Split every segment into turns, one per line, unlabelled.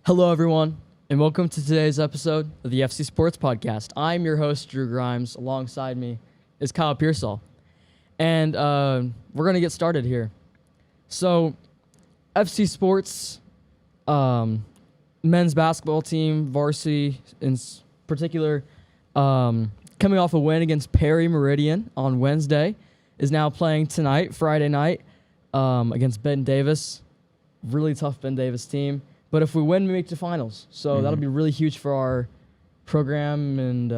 Hello, everyone, and welcome to today's episode of the FC Sports Podcast. I'm your host, Drew Grimes. Alongside me is Kyle Pearsall, and we're going to get started here. So, FC Sports, men's basketball team, varsity in particular, coming off a win against Perry Meridian on Wednesday, is now playing tonight, Friday night, against Ben Davis. Really tough Ben Davis team. But if we win, we make the finals. So that'll be really huge for our program. And,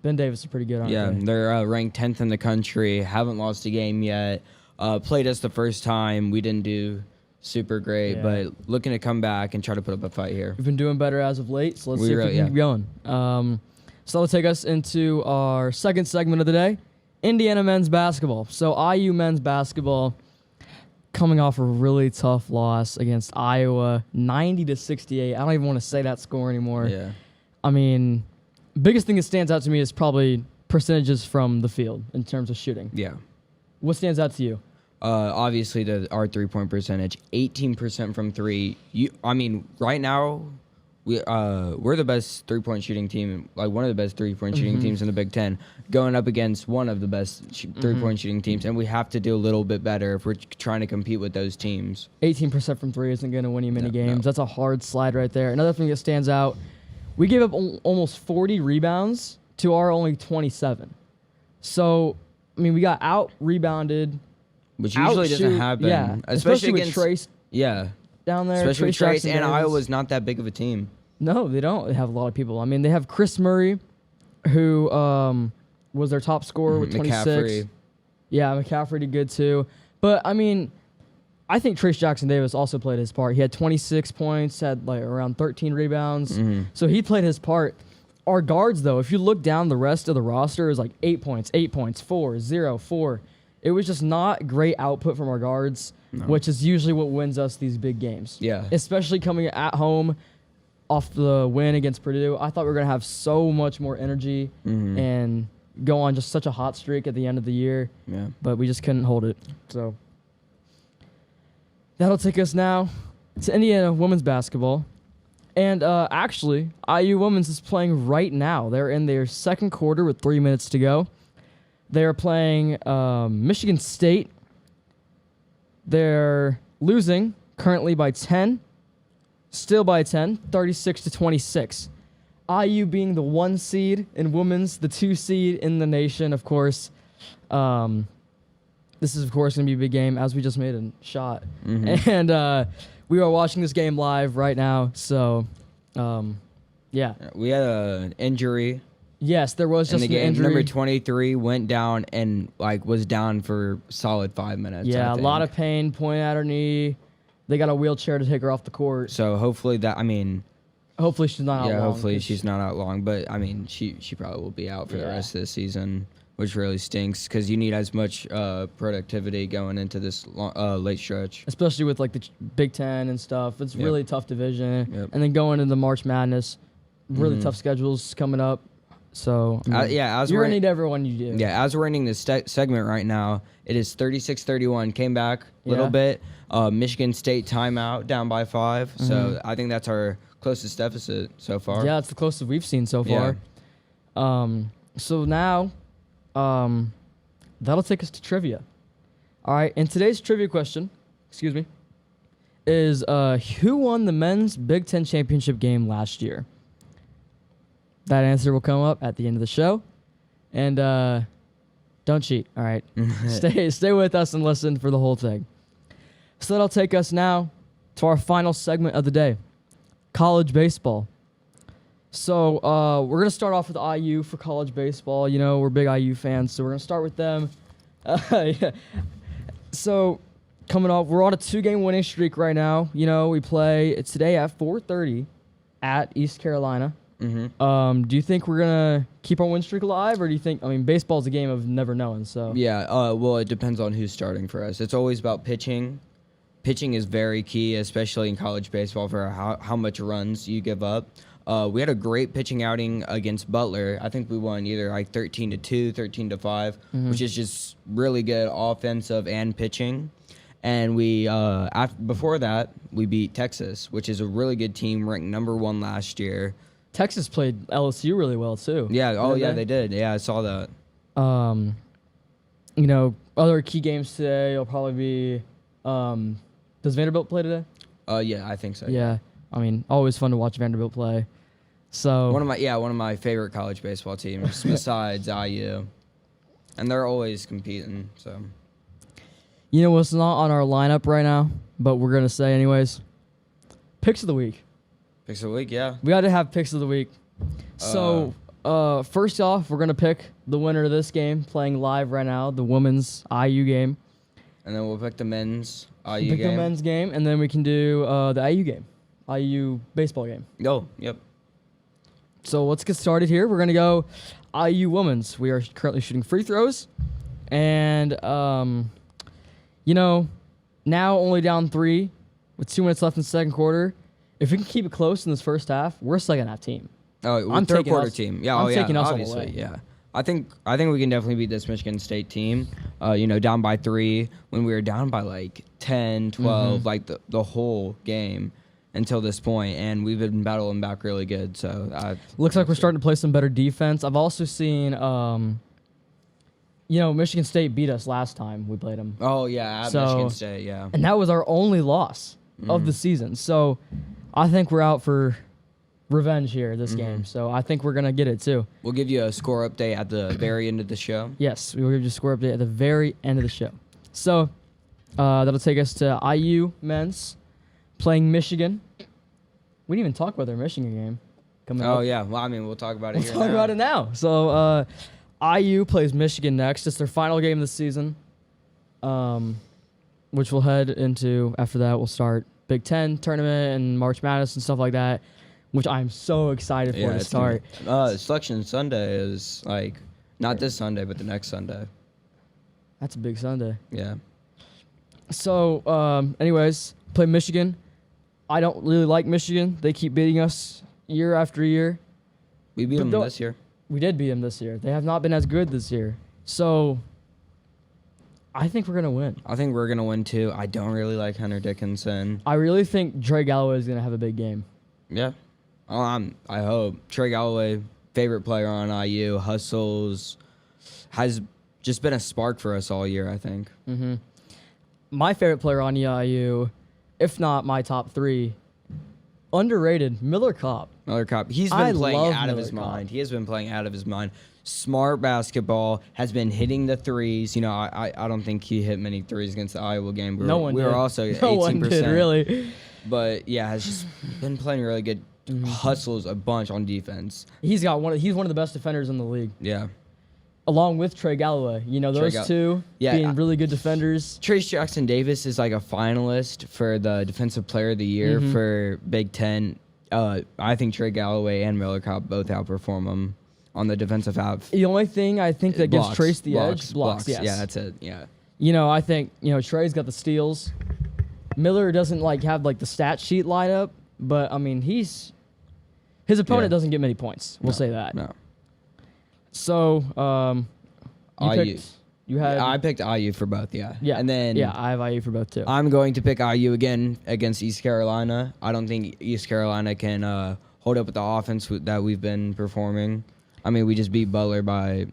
Ben Davis is pretty good, aren't they?
They're ranked 10th in the country, haven't lost a game yet. Played us the first time. We didn't do super great, but looking to come back and try to put up a fight here.
We've been doing better as of late, so let's see if we can keep going. So that'll take us into our second segment of the day, Indiana men's basketball. So IU men's basketball coming off a really tough loss against Iowa, 90-68. I don't even want to say that score anymore.
Yeah.
I mean, biggest thing that stands out to me is probably percentages from the field in terms of shooting.
Yeah.
What stands out to you?
Obviously, our three-point percentage, 18% from three. Right now, we're the best three-point shooting team, like one of the best three-point shooting teams in the Big Ten, going up against one of the best three-point shooting teams, and we have to do a little bit better if we're trying to compete with those teams.
18% from three isn't going to win you many games. No. That's a hard slide right there. Another thing that stands out, we gave up almost 40 rebounds to our only 27. So, we got out-rebounded.
Which usually doesn't happen.
Yeah, especially against Trace.
Yeah.
Down there.
Especially with Trace, and Iowa's not that big of a team.
No, they don't. They have a lot of people. They have Chris Murray, who was their top scorer with 26.
McCaffrey.
Yeah, McCaffrey did good too. But, I think Trace Jackson Davis also played his part. He had 26 points, had around 13 rebounds. So he played his part. Our guards, though, if you look down the rest of the roster, is 8 points, 4, 0, 4. It was just not great output from our guards, which is usually what wins us these big games.
Yeah.
Especially coming at home off the win against Purdue. I thought we were going to have so much more energy and go on just such a hot streak at the end of the year.
Yeah.
But we just couldn't hold it. So that'll take us now to Indiana women's basketball. And actually, IU women's is playing right now. They're in their second quarter with 3 minutes to go. They're playing Michigan State. They're losing currently by 10. Still by 10, 36-26. IU being the 1 seed in women's, the 2 seed in the nation, of course. This is, of course, going to be a big game, as we just made a shot. And we are watching this game live right now, so, yeah.
We had an injury.
Yes, there was just
in the
an
game.
injury.
Number 23 went down and was down for solid 5 minutes.
Yeah, a lot of pain, pointing at her knee. They got a wheelchair to take her off the court.
So hopefully
hopefully she's not out long.
Yeah, hopefully she's not out long. But she probably will be out for the rest of the season, which really stinks because you need as much productivity going into this late stretch.
Especially with the Big Ten and stuff. It's really tough division. And then going into March Madness, really tough schedules coming up. So, you're going to need everyone you do.
Yeah, as we're ending this segment right now, it is 36-31. Came back a little bit. Michigan State timeout, down by 5. So, I think that's our closest deficit so far.
Yeah, it's the closest we've seen so far. So, now, that'll take us to trivia. All right, and today's trivia question, is who won the men's Big Ten championship game last year? That answer will come up at the end of the show. And don't cheat, all right? Stay with us and listen for the whole thing. So that'll take us now to our final segment of the day, college baseball. So we're going to start off with IU for college baseball. We're big IU fans, so we're going to start with them. So coming off, we're on a 2-game winning streak right now. We play today at 4:30 at East Carolina. Do you think we're going to keep our win streak alive, or do you think, baseball's a game of never knowing, so.
Yeah, well, it depends on who's starting for us. It's always about pitching. Pitching is very key, especially in college baseball, for how much runs you give up. We had a great pitching outing against Butler. I think we won either 13-2, 13-5, which is just really good offensive and pitching. And we before that we beat Texas, which is a really good team, ranked number 1 last year.
Texas played LSU really well too.
Yeah. Oh
Didn't
yeah, they did. Yeah, I saw that.
You know, other key games today will probably be. Does Vanderbilt play today?
Yeah, I think so.
Yeah. I mean, always fun to watch Vanderbilt play. So
One of my favorite college baseball teams besides IU, and they're always competing. So
you know what's not on our lineup right now, but we're gonna say anyways. Picks of the week.
picks of the week, yeah.
We got to have picks of the week. So first off, we're gonna pick the winner of this game, playing live right now, the women's IU game.
And then we'll pick the men's IU
Pick
game.
the men's game, and then we can do the IU game, IU baseball game.
Oh, yep.
So let's get started here. We're gonna go IU women's. We are currently shooting free throws, and you know, now only down 3 with 2 minutes left in the second quarter. If we can keep it close in this first half, we're a second half team.
Oh,
I'm
third
taking
quarter
us-
team. Yeah,
I'm
oh yeah,
taking us all the
obviously,
way.
yeah. I think we can definitely beat this Michigan State team. You know, down by 3 when we were down by like 10, 12, like the whole game until this point, and we've been battling back really good. So
Looks like we're starting to play some better defense. I've also seen, you know, Michigan State beat us last time we played them.
Oh yeah, at
So-
Michigan State, yeah.
And that was our only loss of the season. So I think we're out for revenge here this game. So I think we're going to get it too.
We'll give you a score update at the very end of the show.
Yes, we will give you a score update at the very end of the show. So that'll take us to IU men's playing Michigan. We didn't even talk about their Michigan game coming up.
Oh yeah, well I mean we'll talk about it
We'll
here
talk
now.
about it now. So IU plays Michigan next. It's their final game of the season, which we'll head into. After that, we'll start Big Ten tournament and March Madness and stuff like that, which I'm so excited for to
it's
start.
Selection Sunday is like not this Sunday, but the next Sunday.
That's a big Sunday.
Yeah.
So, anyways, play Michigan. I don't really like Michigan. They keep beating us year after year.
We beat
But
them
don't-
this year.
We did beat them this year. They have not been as good this year. So, I think we're going to win.
I think we're gonna win too. I don't really like Hunter Dickinson.
I really think Trey Galloway is going to have a big game.
Yeah. I hope. Trey Galloway, favorite player on IU, hustles, has just been a spark for us all year, I think.
My favorite player on EIU, if not my top 3, underrated, Miller Kopp.
Miller Kopp. He's
I
been playing
love
out of
Miller
his
Kopp.
mind. He has been playing out of his mind. Smart basketball, has been hitting the threes. You know, I don't think he hit many threes against the Iowa game.
No one
we
did.
were also 18%.
No one did, really.
But yeah, has just been playing really good. Hustles a bunch on defense.
He's one of the best defenders in the league,
Yeah.
along with Trey Galloway. You know, those two
Yeah,
being really good defenders.
Trace Jackson Davis is like a finalist for the Defensive Player of the Year for Big Ten. I think Trey Galloway and Miller Kopp both outperform him on the defensive half.
The only thing I think that gives
Blocks,
Trace the
blocks,
edge, blocks, yes.
Yeah, that's it. Yeah.
You know, I think, you know, Trey's got the steals. Miller doesn't like have like the stat sheet light up, but I mean, his opponent
Yeah.
doesn't get many points. We'll say that.
No.
So,
IU.
you had
I picked IU for both, yeah.
yeah.
And then
yeah, I have IU for both too.
I'm going to pick IU again against East Carolina. I don't think East Carolina can hold up with the offense that we've been performing. I mean, we just beat Butler by,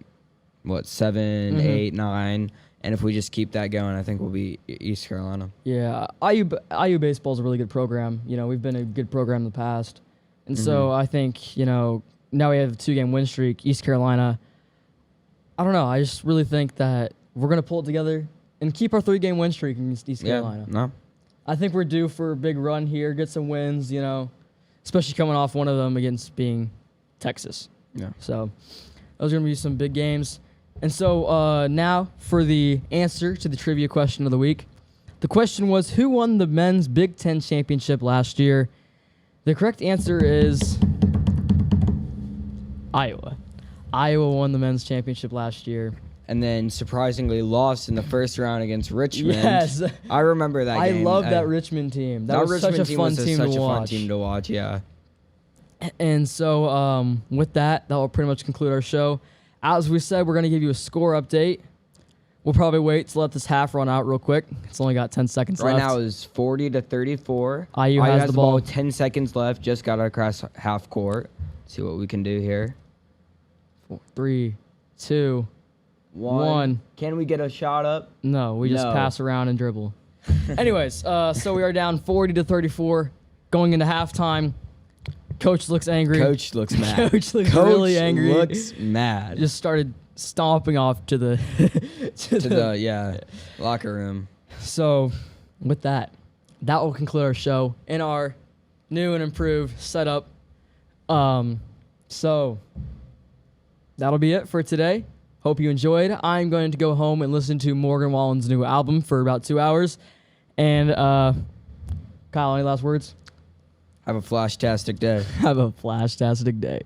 7, 8, 9. And if we just keep that going, I think we'll beat East Carolina.
Yeah, IU baseball is a really good program. You know, we've been a good program in the past, and so I think, you know, now we have a 2-game win streak. East Carolina, I don't know. I just really think that we're gonna pull it together and keep our 3-game win streak against East Carolina.
Yeah, no.
I think we're due for a big run here, get some wins. You know, especially coming off one of them against being Texas.
Yeah.
So those are gonna be some big games. And so now for the answer to the trivia question of the week. The question was, who won the men's Big Ten championship last year? The correct answer is Iowa. Iowa won the men's championship last year.
And then surprisingly lost in the first round against Richmond.
Yes.
I remember that
I
game.
love that Richmond team. That was
Richmond
such a fun
was
team
such
to
a
watch.
fun team to watch, yeah.
And so with that will pretty much conclude our show. As we said, we're going to give you a score update We'll probably wait to let this half run out real quick. It's only got 10 seconds
Right
left.
now is 40-34.
IU has the ball.
10 seconds left. Just got across half court. See what we can do here.
4, 3, 2, 1.
Can we get a shot up?
No, we just
No.
pass around and dribble. Anyways, so we are down 40-34 going into halftime. Coach looks angry.
Coach looks mad.
Coach looks really angry.
Looks mad.
Just started stomping off to the
to the locker room.
So, with that will conclude our show in our new and improved setup. So that'll be it for today. Hope you enjoyed. I'm going to go home and listen to Morgan Wallen's new album for about 2 hours. And Kyle, any last words?
Have a flashtastic day.
Have a flashtastic day.